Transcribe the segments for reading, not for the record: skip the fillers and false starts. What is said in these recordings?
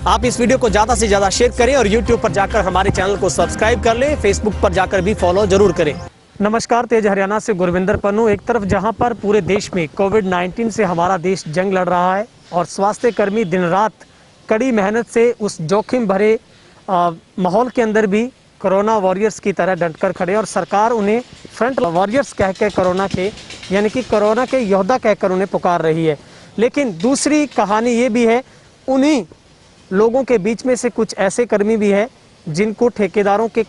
आप इस वीडियो को ज़्यादा से ज़्यादा शेयर करें और यूट्यूब पर जाकर हमारे चैनल को सब्सक्राइब कर लें, फेसबुक पर जाकर भी फॉलो जरूर करें। नमस्कार, तेज हरियाणा से गुरविंदर पन्नू। एक तरफ जहां पर पूरे देश में कोविड-19 से हमारा देश जंग लड़ रहा है और स्वास्थ्य कर्मी दिन रात कड़ी मेहनत से उस जोखिम भरे माहौल के अंदर भी कोरोना वॉरियर्स की तरह डटकर खड़े, और सरकार उन्हें फ्रंट वॉरियर्स कह के कोरोना के यानी कि कोरोना के योद्धा कहकर उन्हें पुकार रही है। लेकिन दूसरी कहानी ये भी है, उन्हीं लोगों के बीच में से कुछ ऐसे कर्मी भी हैं जिनको ठेकेदारों के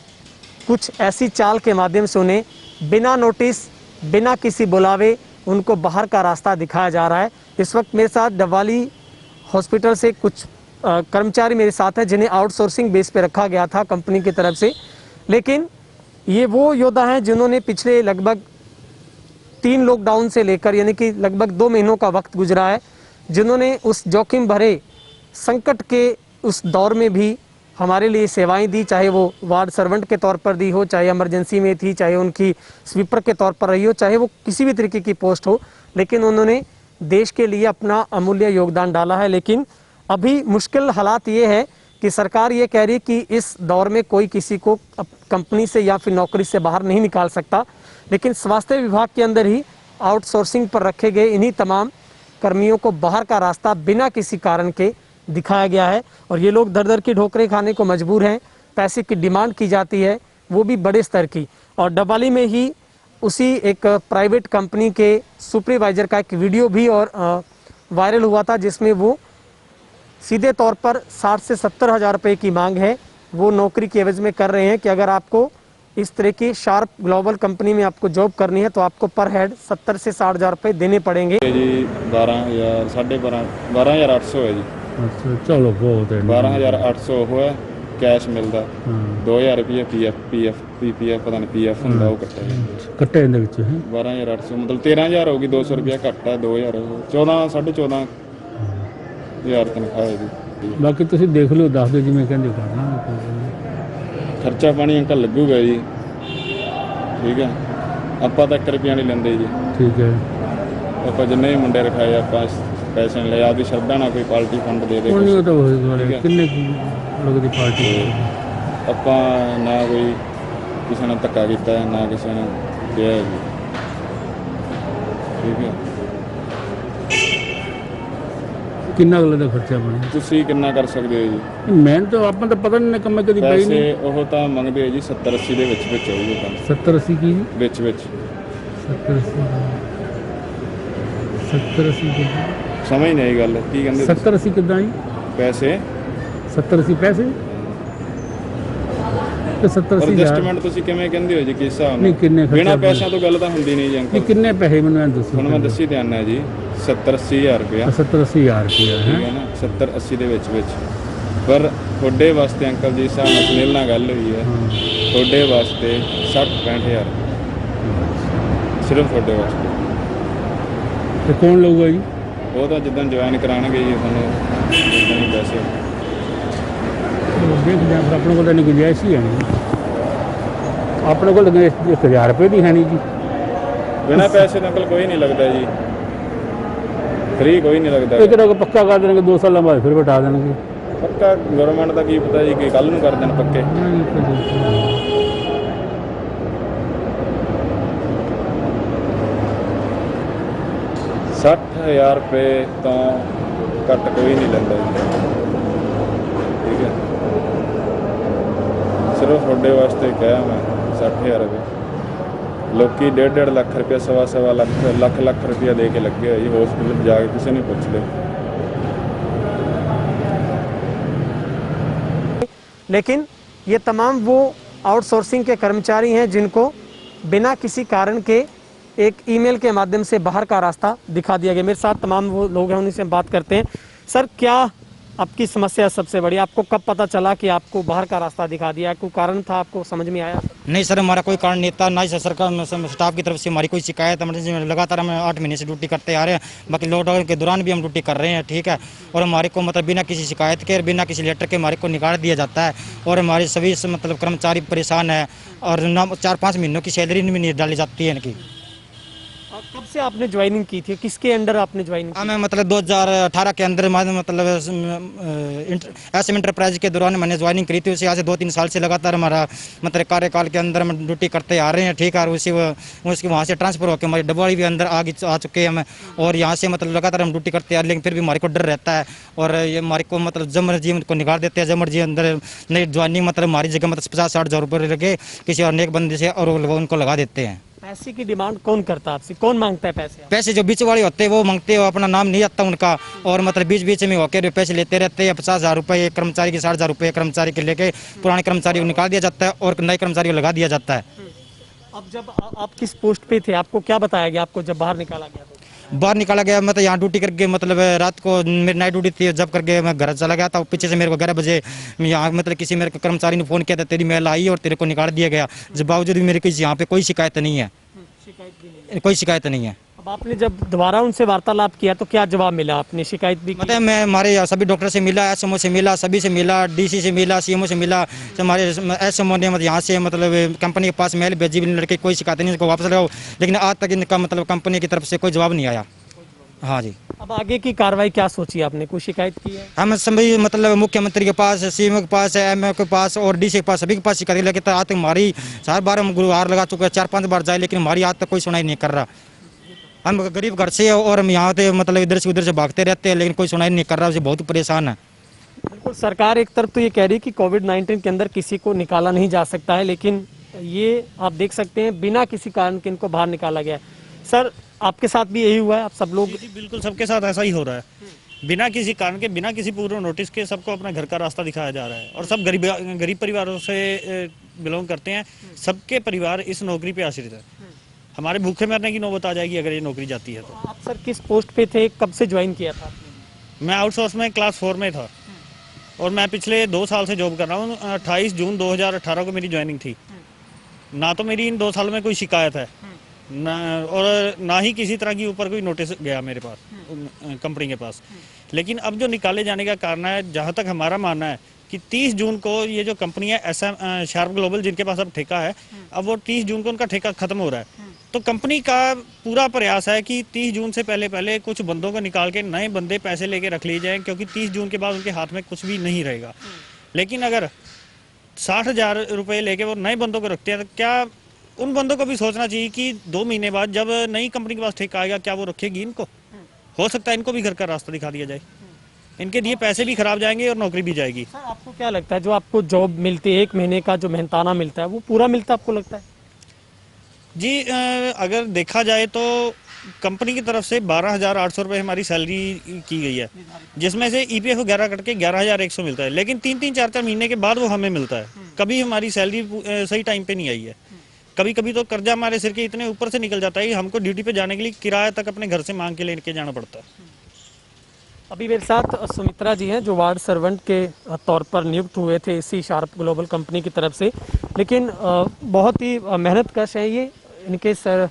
कुछ ऐसी चाल के माध्यम से उन्हें बिना नोटिस, बिना किसी बुलावे उनको बाहर का रास्ता दिखाया जा रहा है। इस वक्त मेरे साथ डबवाली हॉस्पिटल से कुछ कर्मचारी मेरे साथ हैं जिन्हें आउटसोर्सिंग बेस पे रखा गया था कंपनी की तरफ से। लेकिन ये वो योद्धा हैं जिन्होंने पिछले लगभग 3 लॉकडाउन से लेकर यानी कि लगभग 2 महीनों का वक्त गुजरा है, जिन्होंने उस जोखिम भरे संकट के उस दौर में भी हमारे लिए सेवाएं दी, चाहे वो वार्ड सर्वेंट के तौर पर दी हो, चाहे इमरजेंसी में थी, चाहे उनकी स्वीपर के तौर पर रही हो, चाहे वो किसी भी तरीके की पोस्ट हो, लेकिन उन्होंने देश के लिए अपना अमूल्य योगदान डाला है। लेकिन अभी मुश्किल हालात ये है कि सरकार ये कह रही है कि इस दौर में कोई किसी को कंपनी से या फिर नौकरी से बाहर नहीं निकाल सकता, लेकिन स्वास्थ्य विभाग के अंदर ही आउटसोर्सिंग पर रखे गए इन्हीं तमाम कर्मियों को बाहर का रास्ता बिना किसी कारण के दिखाया गया है और ये लोग दर दर की ठोकरें खाने को मजबूर हैं। पैसे की डिमांड की जाती है, वो भी बड़े स्तर की। और डबवाली में ही उसी एक प्राइवेट कंपनी के सुपरवाइजर का एक वीडियो भी और वायरल हुआ था, जिसमें वो सीधे तौर पर 60 से 70 हज़ार रुपये की मांग है वो नौकरी के एवज में कर रहे हैं कि अगर आपको इस तरह की शार्प ग्लोबल कंपनी में आपको जॉब करनी है तो आपको पर हेड 70 से 60 हज़ार रुपये देने पड़ेंगे जी। 12,000 12,800 है जी। अच्छा, चलो बहुत है। 12,800 है कैश मिलता। 2,000 रुपये पीएफ पता नहीं पीएफ ਹੁੰਦਾ ਉਹ ਕੱਟੇ ਇਹਦੇ ਵਿੱਚ ਹੈ 12,800 मतलब 13,000 होगी। 200 रुपया घट है। 2,000 14 14,500 तनख्वाह है जी। ਬਾਕੀ ਤੁਸੀਂ ਦੇਖ ਲਿਓ, ਦੱਸ ਦਿਓ ਜਿਵੇਂ ਕਹਿੰਦੇ ਕਰਨਾ। ਖਰਚਾ ਪਾਣੀ ਅੰਕਲ ਲੱਗੂਗਾ ਜੀ, ਠੀਕ ਹੈ। ਆਪਾਂ ਤਾਂ 1 ਰੁਪਿਆ ਨਹੀਂ ਲੈਂਦੇ ਜੀ, ਠੀਕ ਹੈ। ਆਪਾਂ ਜਿੰਨੇ ਵੀ ਮੁੰਡੇ ਰਖਾਏ ਆਪਾਂ ਪੈਸੇ ਨਹੀਂ ਲਏ, ਆਪਦੀ ਸ਼ਰਧਾ ਨਾਲ ਕੋਈ ਪਾਰਟੀ ਫੰਡ ਦੇ ਦੇ। ਉਹ ਤਾਂ ਕਿੰਨੇ ਲੋਕ ਦੀ ਪਾਰਟੀ, ਆਪਾਂ ਨਾ ਕੋਈ ਕਿਸੇ ਨਾਲ ਧੱਕਾ ਕੀਤਾ ਨਾ ਕਿਸੇ ਨੇ ਕਿਹਾ ਜੀ, ਠੀਕ ਹੈ। ਕਿੰਨਾ ਅਗਲੇ ਦਾ ਖਰਚਾ ਬਣੇ, ਤੁਸੀਂ ਕਿੰਨਾ ਕਰ ਸਕਦੇ ਹੋ ਜੀ? ਮੈਂ ਤਾਂ ਆਪਾਂ ਤਾਂ ਪਤਾ ਨਹੀਂ ਕੰਮ ਕਦੀ ਪਈ ਨਹੀਂ। ਪੈਸੇ ਉਹ ਤਾਂ ਮੰਗਦੇ ਆ ਜੀ 70 80 ਦੇ ਵਿੱਚ ਹੋਊਗਾ ਕੰਮ। 70 80 ਕੀ ਵਿੱਚ 70 80 ਸਮਝ ਨਹੀਂ ਗੱਲ ਕੀ ਕਹਿੰਦੇ 70 80 ਕਿੱਦਾਂ ਜੀ ਪੈਸੇ 70 80 ਪੈਸੇ ਤੇ 70 80 ਐਡਜਸਟਮੈਂਟ ਤੁਸੀਂ ਕਿਵੇਂ ਕਹਿੰਦੇ ਹੋ ਜੀ? ਕਿਸ ਹਿਸਾਬ ਨਾਲ? ਨਹੀਂ ਕਿੰਨੇ ਖਰਚਾ ਬਿਨਾਂ ਪੈਸਿਆਂ ਤੋਂ ਗੱਲ ਤਾਂ ਹੁੰਦੀ ਨਹੀਂ ਜੀ ਅੰਕਲ। ਕਿੰਨੇ ਪੈਸੇ ਮੈਨੂੰ ਇਹ ਦੱਸੋ। ਹੁਣ ਮੈਂ ਦੱਸੀ ਤੇ ਆਨਾ ਜੀ 70 80 ਹਜ਼ਾਰ ਰੁਪਇਆ। 70 80 ਹਜ਼ਾਰ ਰੁਪਇਆ ਠੀਕ ਹੈ ਨਾ, 70 80 ਦੇ ਵਿੱਚ ਪਰ ਤੁਹਾਡੇ ਵਾਸਤੇ ਅੰਕਲ ਜੀ ਹਿਸਾਬ ਨਾਲ ਸੁਨੀਲ ਨਾਲ ਗੱਲ ਹੋਈ ਹੈ, ਤੁਹਾਡੇ ਵਾਸਤੇ 60 65 ਹਜ਼ਾਰ ਸਿਰਫ ਤੁਹਾਡੇ ਵਾਸਤੇ। ਤੇ ਕੌਣ ਲਊਗਾ ਜੀ? ਉਹ ਤਾਂ ਜਿੱਦਾਂ ਜੁਆਇਨ ਕਰਾਉਣਗੇ ਜੀ ਤੁਹਾਨੂੰ ਜਿੱਦਾਂ ਹੀ ਪੈਸੇ ਦੇਖਦੇ ਹਾਂ। ਆਪਣੇ ਕੋਲ ਤਾਂ ਨਹੀਂ ਗੁੰਜਾਇਸ਼ ਹੀ ਹੈ ਨਹੀਂ, ਆਪਣੇ ਕੋਲ 1000 ਰੁਪਏ ਦੀ ਹੈ ਨਹੀਂ ਜੀ। ਬਿਨਾਂ ਪੈਸੇ ਦਾ ਅੰਕਲ ਕੋਈ ਨਹੀਂ ਲੱਗਦਾ ਜੀ, ਫ੍ਰੀ ਕੋਈ ਨਹੀਂ ਲੱਗਦਾ। ਇੱਕ ਤਾਂ ਪੱਕਾ ਕਰ ਦੇਣਗੇ, 2 ਸਾਲਾਂ ਬਾਅਦ ਫਿਰ ਬਿਠਾ ਦੇਣਗੇ। ਪੱਕਾ ਗਵਰਨਮੈਂਟ ਦਾ ਕੀ ਪਤਾ ਜੀ ਕਿ ਕੱਲ ਨੂੰ ਕਰ ਦੇਣ ਪੱਕੇ। 60,000 ਰੁਪਏ ਤੋਂ ਘੱਟ ਕੋਈ ਨਹੀਂ ਲੈਂਦਾ ਜੀ, ਠੀਕ ਹੈ। ਸਿਰਫ ਤੁਹਾਡੇ ਵਾਸਤੇ ਕਿਹਾ ਮੈਂ 60,000 ਰੁਪਏ। ਲੋਕੀ 1.5 ਲੱਖ ਰੁਪਇਆ, ਸਵਾ ਲੱਖ ਰੁਪਇਆ ਦੇ ਕੇ ਲੱਗੇ ਹੋਏ ਜੀ। ਹੌਸਪੀਟਲ ਜਾ ਕੇ ਕਿਸੇ ਨੇ ਪੁੱਛ ਲਿਓ। लेकिन ये तमाम वो आउटसोर्सिंग के कर्मचारी हैं जिनको बिना किसी कारण के एक ईमेल के माध्यम से बाहर का रास्ता दिखा दिया गया। मेरे साथ तमाम वो लोग हैं, उन्हीं से बात करते हैं। सर, क्या आपकी समस्या सबसे बड़ी, आपको कब पता चला कि आपको बाहर का रास्ता दिखा दिया? कोई कारण था, आपको समझ में आया? नहीं सर, हमारा कोई कारण नहीं था, ना ही सरकार स्टाफ की तरफ से हमारी कोई शिकायत। इमरजेंसी में लगातार हम 8 महीने से ड्यूटी करते आ रहे हैं, बाकी लॉकडाउन के दौरान भी हम ड्यूटी कर रहे हैं, ठीक है। और हमारे को मतलब बिना किसी शिकायत के, बिना किसी लेटर के हमारे को निकाल दिया जाता है और हमारे सभी मतलब कर्मचारी परेशान है और ना 4-5 महीनों की सैलरी भी नहीं डाली जाती है इनकी। कब से आपने ज्वाइनिंग की थी, किसके अंडर आपने ज्वाइनिंग की? मैं मतलब 2018 के अंदर मतलब एसएम इंटरप्राइज के दौरान मैंने ज्वाइनिंग करी थी। उसे आज से 2-3 साल से लगातार हमारा मतलब कार्यकाल के अंदर हम ड्यूटी करते आ रहे हैं, ठीक है। और उसके वहाँ से ट्रांसफर होकर हमारी डबवाड़ी भी अंदर आ चुके हैं हम, और यहाँ से मतलब लगातार हम ड्यूटी करते आ रहे हैं, लेकिन फिर भी हमारे को डर रहता है। और ये हमारे को मतलब जब मर्जी को निकाल देते हैं, जब मर्जी अंदर नई ज्वाइनिंग मतलब हमारी जगह मतलब 50-60 हज़ार रुपये लगे किसी और नेक बंदे से, और उनको लगा देते हैं। पैसे की डिमांड कौन करता है आपसे, कौन मांगता है पैसे? पैसे जो बीच वाले होते हैं वो मांगते हैं, अपना नाम नहीं आता उनका, और मतलब बीच बीच में होकर पैसे लेते रहते हैं। 50,000 रुपये एक कर्मचारी के, 60,000 रुपये कर्मचारी के लेके पुराने कर्मचारी को निकाल दिया जाता है और नए कर्मचारी को लगा दिया जाता है। अब जब आप किस पोस्ट पे थे, आपको क्या बताया गया आपको जब बाहर निकाला गया? बाहर निकाला गया मतलब यहाँ ड्यूटी करके, मतलब रात को मेरी नाइट ड्यूटी थी, जब करके मैं घर चला गया था। पीछे से मेरे को 11 बजे यहाँ मतलब किसी मेरे कर्मचारी ने फ़ोन किया था, तेरी मेल आई और तेरे को निकाल दिया गया। जब बावजूद भी मेरे किसी यहाँ पे कोई शिकायत नहीं है, कोई शिकायत नहीं है। अब आपने जब दोबारा उनसे वार्तालाप किया तो क्या जवाब मिला? आपने शिकायत भी की? मतलब मैं हमारे सभी डॉक्टर से मिला, एसएमओ से मिला, सभी से मिला, डीसी से मिला, सीएमओ से मिला। हमारे एसएमओ ने मतलब यहाँ से मतलब कंपनी के पास मेल भेजी, लड़के कोई शिकायत नहीं, इसको वापस लगाओ, लेकिन आज तक इनका मतलब कंपनी की तरफ से कोई जवाब नहीं आया। हाँ जी। अब आगे की कार्रवाई क्या सोची आपने, कोई शिकायत की है? हम सभी मतलब मुख्यमंत्री के पास, सीएम के पास, एमओ के पास और डीसी के पास, सभी के पास शिकायत, लेकिन आज तक हमारी 4 बार हम गुहार लगा चुके हैं, 4-5 बार जाए, लेकिन हमारी आज तक कोई सुनाई नहीं कर रहा। हम गरीब घर से और हम यहाँ से मतलब इधर से उधर से भागते रहते हैं, लेकिन कोई सुनाई नहीं कर रहा, उसे बहुत परेशान है। बिल्कुल, सरकार एक तरफ तो ये कह रही है कि कोविड-19 के अंदर किसी को निकाला नहीं जा सकता है, लेकिन ये आप देख सकते हैं बिना किसी कारण के इनको बाहर निकाला गया है। सर, आपके साथ भी यही हुआ है? आप सब लोग? जी बिल्कुल, सबके साथ ऐसा ही हो रहा है। बिना किसी कारण के, बिना किसी पूर्व नोटिस के सबको अपना घर का रास्ता दिखाया जा रहा है, और सब गरीब परिवारों से बिलोंग करते हैं। सबके परिवार इस नौकरी पे आश्रित है। हमारे भूखे मरने की नौबत आ जाएगी अगर ये नौकरी जाती है तो। आप सर किस पोस्ट पे थे, कब से ज्वाइन किया था आपने? मैं आउटसोर्स में क्लास 4 में था, और मैं पिछले 2 साल से जॉब कर रहा हूँ। 28 जून 2018 को मेरी ज्वाइनिंग थी। ना तो मेरी इन 2 सालों में कोई शिकायत है, और ना ही किसी तरह की ऊपर कोई नोटिस गया मेरे पास कंपनी के पास। लेकिन अब जो निकाले जाने का कारण है, जहाँ तक हमारा मानना है कि 30 जून को ये जो कंपनी है एसएम शार्प ग्लोबल, जिनके पास अब ठेका है, अब वो 30 जून को उनका ठेका खत्म हो रहा है। तो कंपनी का पूरा प्रयास है कि 30 जून से पहले कुछ बंदों को निकाल के नए बंदे पैसे लेके रख लिए जाएं, क्योंकि 30 जून के बाद उनके हाथ में कुछ भी नहीं रहेगा। लेकिन अगर 60,000 रुपये लेके वो नए बंदों को रखते हैं, तो क्या उन बंदों को भी सोचना चाहिए कि 2 महीने बाद जब नई कंपनी के पास ठेका आएगा, क्या वो रखेगी इनको? हो सकता है इनको भी घर का रास्ता दिखा दिया जाए, इनके दिए पैसे भी खराब जाएंगे और नौकरी भी जाएगी। सर, आपको क्या लगता है जो आपको जॉब मिलती है, 1 महीने का जो मेहनताना मिलता है, वो पूरा मिलता है आपको लगता है? जी, अगर देखा जाए तो कंपनी की तरफ से 12,800 रुपये हमारी सैलरी की गई है, जिसमें से ईपीएफ वगैरह कट के 11,100 मिलता है। लेकिन 3-3, 4-4 महीने के बाद वो हमें मिलता है। कभी हमारी सैलरी सही टाइम पे नहीं आई है। कभी कभी तो कर्जा हमारे सिर के इतने ऊपर से निकल जाता है कि हमको ड्यूटी पे जाने के लिए किराया तक अपने घर से मांग के लेके जाना पड़ता है। अभी मेरे साथ सुमित्रा जी हैं, जो वार्ड सर्वेंट के तौर पर नियुक्त हुए थे इसी शार्प ग्लोबल कंपनी की तरफ से, लेकिन बहुत ही मेहनत कश है ये। इनके सर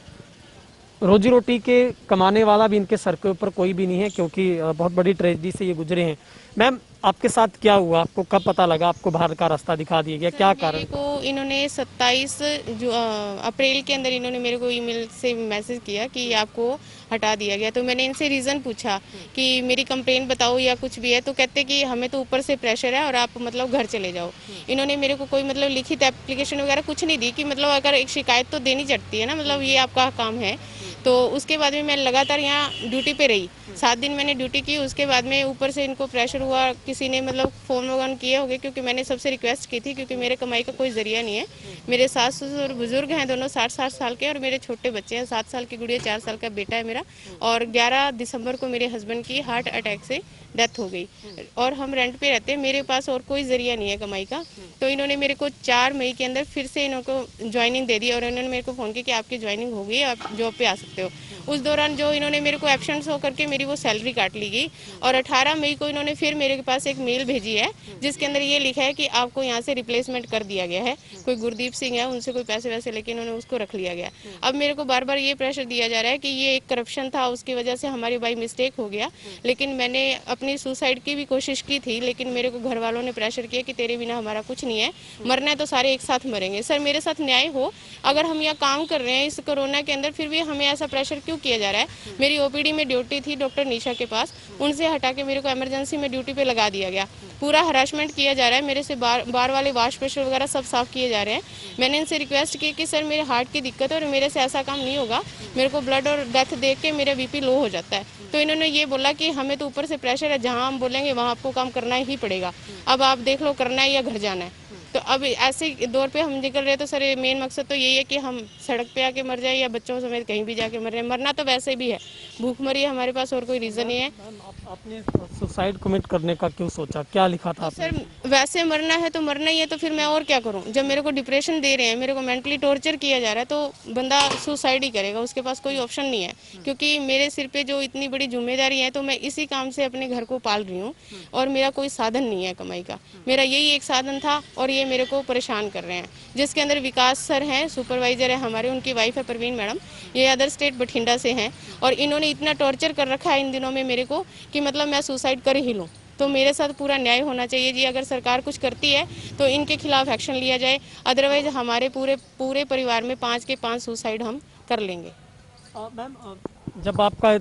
रोजी रोटी के कमाने वाला भी इनके सर के ऊपर कोई भी नहीं है, क्योंकि बहुत बड़ी ट्रेजेडी से ये गुजरे हैं। मैम, आपके साथ क्या हुआ? आपको कब पता लगा आपको बाहर का रास्ता दिखा दिया गया, क्या कारण? मेरे को इन्होंने 27 अप्रैल के अंदर इन्होंने मेरे को ईमेल से मैसेज किया कि आपको हटा दिया गया। तो मैंने इनसे रीज़न पूछा कि मेरी कंप्लेन बताओ या कुछ भी है, तो कहते कि हमें तो ऊपर से प्रेशर है और आप मतलब घर चले जाओ। इन्होंने मेरे को कोई मतलब लिखित एप्लीकेशन वगैरह कुछ नहीं दी कि मतलब अगर एक शिकायत तो देनी चढ़ती है ना, मतलब ये आपका काम है। तो उसके बाद में मैं लगातार यहाँ ड्यूटी पे रही, 7 दिन मैंने ड्यूटी की। उसके बाद में ऊपर से इनको प्रेशर हुआ, किसी ने मतलब फ़ोन वगैरह किए होंगे, क्योंकि मैंने सबसे रिक्वेस्ट की थी, क्योंकि मेरे कमाई का कोई ज़रिया नहीं है। मेरे सास ससुर बुजुर्ग हैं, दोनों 60-60 साल के, और मेरे छोटे बच्चे हैं, 7 साल की गुड़िया, 4 साल का बेटा है मेरा। और 11 दिसंबर को मेरे हस्बैंड की हार्ट अटैक से डेथ हो गई, और हम रेंट पे रहते हैं, मेरे पास और कोई ज़रिया नहीं है कमाई का। तो इन्होंने मेरे को 4 मई के अंदर फिर से इनको ज्वाइनिंग दे दी, और इन्होंने मेरे को फ़ोन किया कि आपकी ज्वाइनिंग हो गई, आप जॉब पे आ सकते हो। उस दौरान जो इन्होंने मेरे को एब्सेंट शो करके मेरी वो सैलरी काट ली गई, और 18 मई को इन्होंने फिर मेरे पास एक मेल भेजी है, जिसके अंदर ये लिखा है कि आपको यहाँ से रिप्लेसमेंट कर दिया गया है। कोई गुरदीप सिंह है, उनसे कोई पैसे वैसे लेके इन्होंने उसको रख लिया गया। अब मेरे को बार बार ये प्रेशर दिया जा रहा है कि ये एक करप्शन था, उसकी वजह से हमारी बाई मिस्टेक हो गया। लेकिन मैंने अपने अपनी सुसाइड की भी कोशिश की थी, लेकिन मेरे को घर वालों ने प्रेशर किया कि तेरे बिना हमारा कुछ नहीं है, मरना है तो सारे एक साथ मरेंगे। सर मेरे साथ न्याय हो, अगर हम यहाँ काम कर रहे हैं इस कोरोना के अंदर, फिर भी हमें ऐसा प्रेशर क्यों किया जा रहा है। मेरी ओपीडी में ड्यूटी थी डॉक्टर निशा के पास, उनसे हटा के मेरे को इमरजेंसी में ड्यूटी पे लगा दिया गया। पूरा हरासमेंट किया जा रहा है, मेरे से बार वाले वाश प्रेशर वगैरह सब साफ किए जा रहे हैं। मैंने इनसे रिक्वेस्ट की कि सर मेरे हार्ट की दिक्कत है और मेरे से ऐसा काम नहीं होगा, मेरे को ब्लड और डेथ देख के मेरा बीपी लो हो जाता है। तो इन्होंने ये बोला कि हमें तो ऊपर से प्रेशर है, जहाँ हम बोलेंगे वहाँ आपको काम करना ही पड़ेगा, अब आप देख लो करना है या घर जाना है। तो अब ऐसे दौर पे हम निकल रहे हैं, तो सर मेन मकसद तो यही है कि हम सड़क पे आके मर जाए या बच्चों समेत कहीं भी जाके मर जाए। मरना तो वैसे भी है, भूखमरी है हमारे पास, और कोई रीज़न नहीं है। आपने सुसाइड कमिट करने का क्यों सोचा, क्या लिखा था आपने? सर वैसे मरना है तो मरना ही है, तो फिर मैं और क्या करूं। जब मेरे को डिप्रेशन दे रहे हैं, मेरे को मेंटली टॉर्चर किया जा रहा है, तो बंदा सुसाइड ही करेगा, उसके पास कोई ऑप्शन नहीं है। क्योंकि मेरे सिर पे जो इतनी बड़ी जिम्मेदारी है, तो मैं इसी काम से अपने घर को पाल रही हूँ और मेरा कोई साधन नहीं है कमाई का। मेरा यही एक साधन था और ये मेरे को परेशान कर रहे हैं। जिसके अंदर विकास सर हैं, सुपरवाइजर है हमारे, उनकी वाइफ है परवीन मैडम, ये अदर स्टेट बठिंडा से हैं, और इन्होंने इतना टॉर्चर कर रखा है इन दिनों में मेरे को कि मतलब मैं सुसाइड कर ही लूँ। तो मेरे साथ पूरा न्याय होना चाहिए जी। अगर सरकार कुछ करती है तो इनके खिलाफ एक्शन लिया जाए, अदरवाइज हमारे पूरे परिवार में 5 के 5 सुसाइड हम कर लेंगे। मैम जब आपका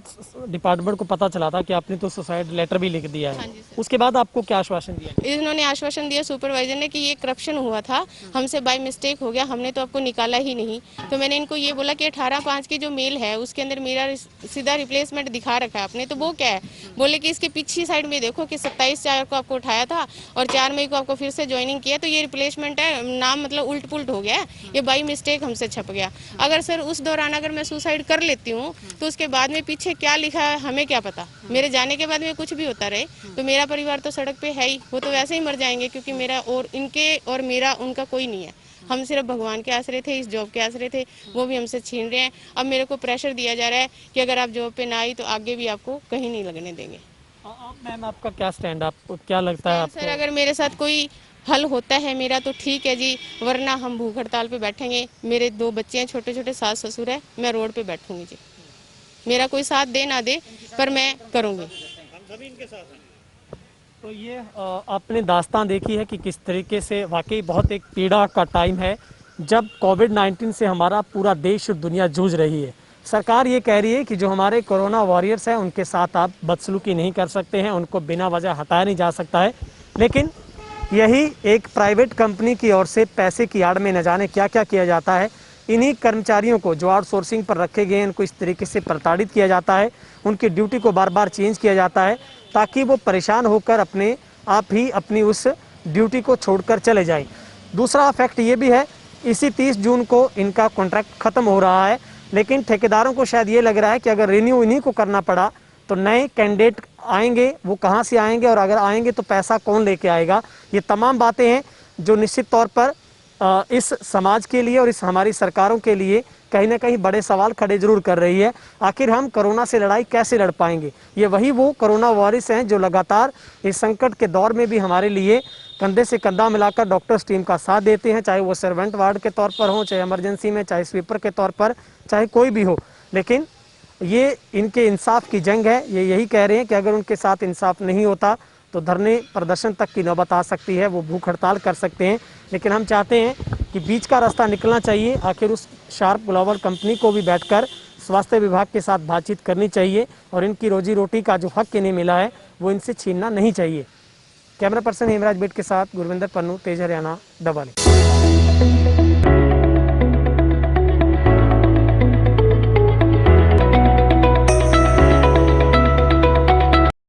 डिपार्टमेंट को पता चला था कि आपने तो सुसाइड लेटर भी लिख दिया है, उसके बाद आपको क्या आश्वासन दिया? इन्होंने आश्वासन दिया सुपरवाइजर ने कि ये करप्शन हुआ था, हमसे बाय मिस्टेक हो गया, हमने तो आपको निकाला ही नहीं। तो मैंने इनको ये बोला कि 18/5 की जो मेल है उसके अंदर मेरा सीधा रिप्लेसमेंट दिखा रखा है आपने, तो वो क्या है? बोले कि इसके पीछे साइड में देखो कि 27/4 को आपको उठाया था और 4 मई को आपको फिर से ज्वाइनिंग किया, तो ये रिप्लेसमेंट है, नाम मतलब उल्ट पुल्ट हो गया है, ये बाई मिस्टेक हमसे छप गया। अगर सर उस दौरान अगर मैं सुसाइड कर लेती हूँ तो उसके बाद में पीछे क्या लिखा है हमें क्या पता, मेरे जाने के बाद में कुछ भी होता रहे तो मेरा परिवार तो सड़क पे है ही, वो तो वैसे ही मर जाएंगे, क्योंकि मेरा और इनके और मेरा उनका कोई नहीं है। हम सिर्फ भगवान के आसरे थे, इस जॉब के आसरे थे, वो भी हमसे छीन रहे हैं। अब मेरे को प्रेशर दिया जा रहा है कि अगर आप जॉब पे ना आई तो आगे भी आपको कहीं नहीं लगने देंगे। मैम आपका क्या स्टैंड, आपको क्या लगता है? सर अगर मेरे साथ कोई हल होता है मेरा तो ठीक है जी, वरना हम भूख हड़ताल पे बैठेंगे। मेरे 2 बच्चे हैं छोटे छोटे, सास ससुर है, मैं रोड पे बैठूंगी जी। मेरा कोई साथ दे ना दे पर मैं करूंगी। तो ये आपने दास्तान देखी है कि किस तरीके से वाकई बहुत एक पीड़ा का टाइम है जब कोविड-19 से हमारा पूरा देश और दुनिया जूझ रही है। सरकार ये कह रही है कि जो हमारे कोरोना वॉरियर्स हैं उनके साथ आप बदसलूकी नहीं कर सकते हैं, उनको बिना वजह हटाया नहीं जा सकता है, लेकिन यही एक प्राइवेट कंपनी की ओर से पैसे की आड़ में न जाने क्या क्या किया जाता है। इन्हीं कर्मचारियों को जो आउटसोर्सिंग पर रखे गए हैं इनको इस तरीके से प्रताड़ित किया जाता है, उनकी ड्यूटी को बार बार चेंज किया जाता है ताकि वो परेशान होकर अपने आप ही अपनी उस ड्यूटी को छोड़कर चले जाएं। दूसरा फैक्ट ये भी है, इसी 30 जून को इनका कॉन्ट्रैक्ट ख़त्म हो रहा है, लेकिन ठेकेदारों को शायद ये लग रहा है कि अगर रिन्यू इन्हीं को करना पड़ा तो नए कैंडिडेट आएंगे, वो कहाँ से आएंगे और अगर आएंगे तो पैसा कौन लेके आएगा। ये तमाम बातें हैं जो निश्चित तौर पर इस समाज के लिए और इस हमारी सरकारों के लिए कहीं ना कहीं बड़े सवाल खड़े जरूर कर रही है। आखिर हम कोरोना से लड़ाई कैसे लड़ पाएंगे? ये वही वो कोरोना वॉरियर्स हैं जो लगातार इस संकट के दौर में भी हमारे लिए कंधे से कंधा मिलाकर डॉक्टर्स टीम का साथ देते हैं, चाहे वो सर्वेंट वार्ड के तौर पर हो, चाहे इमरजेंसी में, चाहे स्वीपर के तौर पर, चाहे कोई भी हो। लेकिन ये इनके इंसाफ की जंग है। ये यही कह रहे हैं कि अगर उनके साथ इंसाफ नहीं होता तो धरने प्रदर्शन तक की नौबत आ सकती है, वो भूख हड़ताल कर सकते हैं। लेकिन हम चाहते हैं कि बीच का रास्ता निकलना चाहिए। आखिर उस शार्प ग्लोबल कंपनी को भी बैठकर स्वास्थ्य विभाग के साथ बातचीत करनी चाहिए और इनकी रोजी रोटी का जो हक इन्हें मिला है वो इनसे छीनना नहीं चाहिए। कैमरा पर्सन हेमराज बेट के साथ गुरविंदर पन्नू, तेज हरियाणा, डबल।